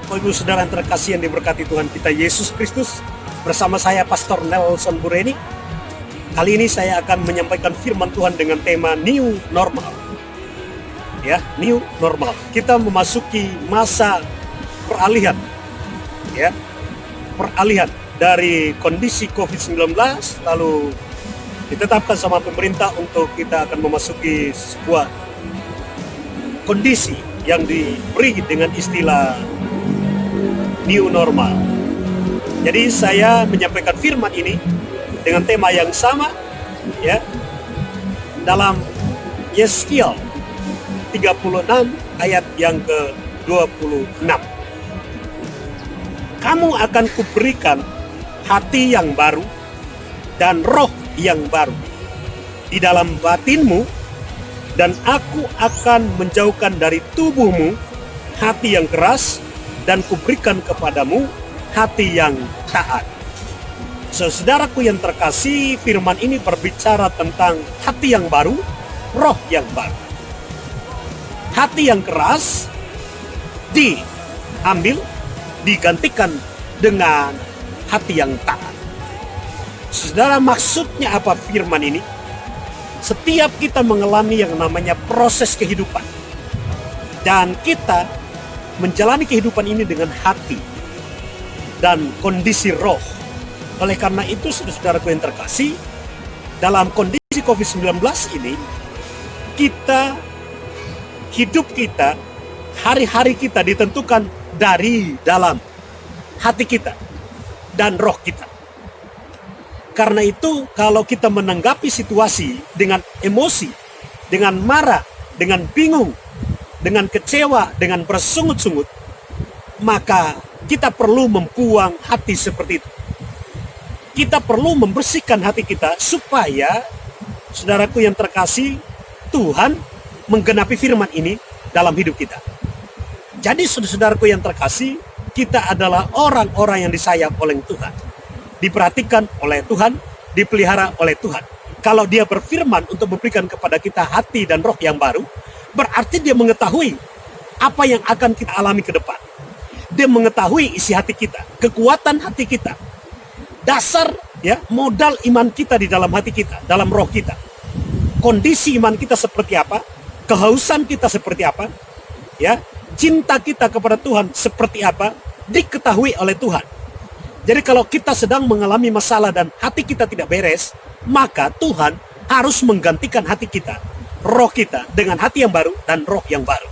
Bapak Ibu Saudara yang terkasih yang diberkati Tuhan kita Yesus Kristus, bersama saya Pastor Nelson Bureni. Kali ini saya akan menyampaikan firman Tuhan dengan tema New Normal. Ya, New Normal. Kita memasuki masa peralihan. Ya, peralihan dari kondisi COVID-19 lalu ditetapkan sama pemerintah untuk kita akan memasuki sebuah kondisi yang diberi dengan istilah New Normal. Jadi saya menyampaikan firman ini dengan tema yang sama, ya, dalam Yeskiel 36 ayat yang ke-26. Kamu akan kuberikan hati yang baru dan roh yang baru di dalam batinmu, dan aku akan menjauhkan dari tubuhmu hati yang keras, dan kuberikan kepadamu hati yang taat. Saudaraku yang terkasih, firman ini berbicara tentang hati yang baru, roh yang baru. Hati yang keras digantikan dengan hati yang taat. Saudara, maksudnya apa firman ini? Setiap kita mengalami yang namanya proses kehidupan, dan kita menjalani kehidupan ini dengan hati dan kondisi roh. Oleh karena itu, saudaraku yang terkasih, dalam kondisi COVID-19 ini, hidup kita, hari-hari kita ditentukan dari dalam hati kita dan roh kita. Karena itu, kalau kita menanggapi situasi dengan emosi, dengan marah, dengan bingung, dengan kecewa, dengan bersungut-sungut, maka kita perlu membuang hati seperti itu. Kita perlu membersihkan hati kita supaya, saudaraku yang terkasih, Tuhan menggenapi firman ini dalam hidup kita. Jadi saudaraku yang terkasih, kita adalah orang-orang yang disayang oleh Tuhan, diperhatikan oleh Tuhan, dipelihara oleh Tuhan. Kalau Dia berfirman untuk memberikan kepada kita hati dan roh yang baru, berarti Dia mengetahui apa yang akan kita alami ke depan. Dia mengetahui isi hati kita, kekuatan hati kita, dasar, ya, modal iman kita di dalam hati kita, dalam roh kita. Kondisi iman kita seperti apa, kehausan kita seperti apa, ya, cinta kita kepada Tuhan seperti apa, diketahui oleh Tuhan. Jadi kalau kita sedang mengalami masalah dan hati kita tidak beres, maka Tuhan harus menggantikan hati kita, roh kita, dengan hati yang baru dan roh yang baru.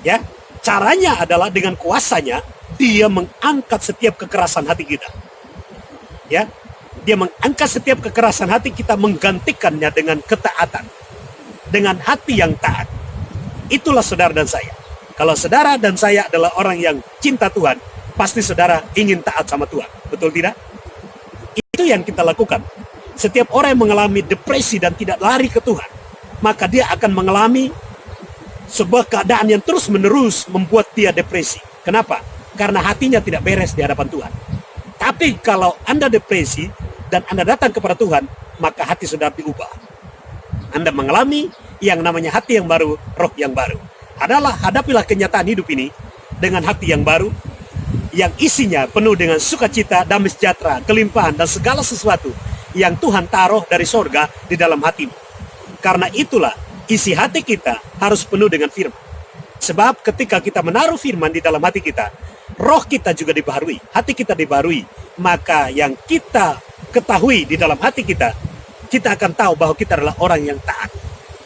Ya, caranya adalah dengan kuasanya Dia mengangkat setiap kekerasan hati kita. Ya, Dia mengangkat setiap kekerasan hati kita, menggantikannya dengan ketaatan, dengan hati yang taat. Itulah saudara dan saya. Kalau saudara dan saya adalah orang yang cinta Tuhan, pasti saudara ingin taat sama Tuhan. Betul tidak? Itu yang kita lakukan. Setiap orang yang mengalami depresi dan tidak lari ke Tuhan, maka dia akan mengalami sebuah keadaan yang terus-menerus membuat dia depresi. Kenapa? Karena hatinya tidak beres di hadapan Tuhan. Tapi kalau Anda depresi dan Anda datang kepada Tuhan, maka hati saudara diubah. Anda mengalami yang namanya hati yang baru, roh yang baru. Hadapilah kenyataan hidup ini dengan hati yang baru, yang isinya penuh dengan sukacita, damai sejahtera, kelimpahan, dan segala sesuatu yang Tuhan taruh dari sorga di dalam hatimu. Karena itulah isi hati kita harus penuh dengan firman. Sebab ketika kita menaruh firman di dalam hati kita, roh kita juga dibaharui, hati kita dibaharui. Maka yang kita ketahui di dalam hati kita, kita akan tahu bahwa kita adalah orang yang taat.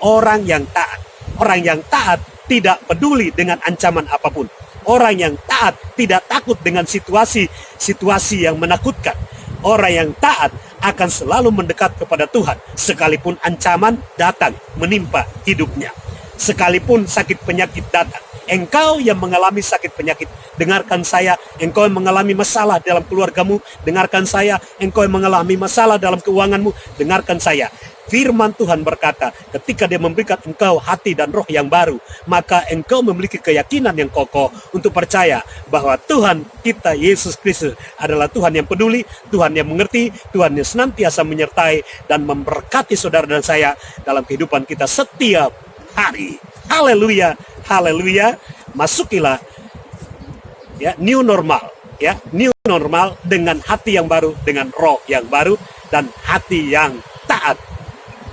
Orang yang taat. Orang yang taat tidak peduli dengan ancaman apapun. Orang yang taat tidak takut dengan situasi yang menakutkan. Orang yang taat akan selalu mendekat kepada Tuhan, sekalipun ancaman datang menimpa hidupnya, sekalipun sakit penyakit datang. Engkau yang mengalami sakit penyakit, dengarkan saya. Engkau yang mengalami masalah dalam keluargamu, dengarkan saya. Engkau yang mengalami masalah dalam keuanganmu, dengarkan saya. Firman Tuhan berkata, ketika Dia memberikan engkau hati dan roh yang baru, maka engkau memiliki keyakinan yang kokoh untuk percaya bahwa Tuhan kita Yesus Kristus adalah Tuhan yang peduli, Tuhan yang mengerti, Tuhan yang senantiasa menyertai dan memberkati saudara dan saya dalam kehidupan kita setiap hari. Haleluya, haleluya. Masukilah ya, new normal, ya, new normal dengan hati yang baru, dengan roh yang baru dan hati yang taat.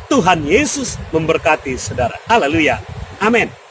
Tuhan Yesus memberkati saudara. Haleluya. Amin.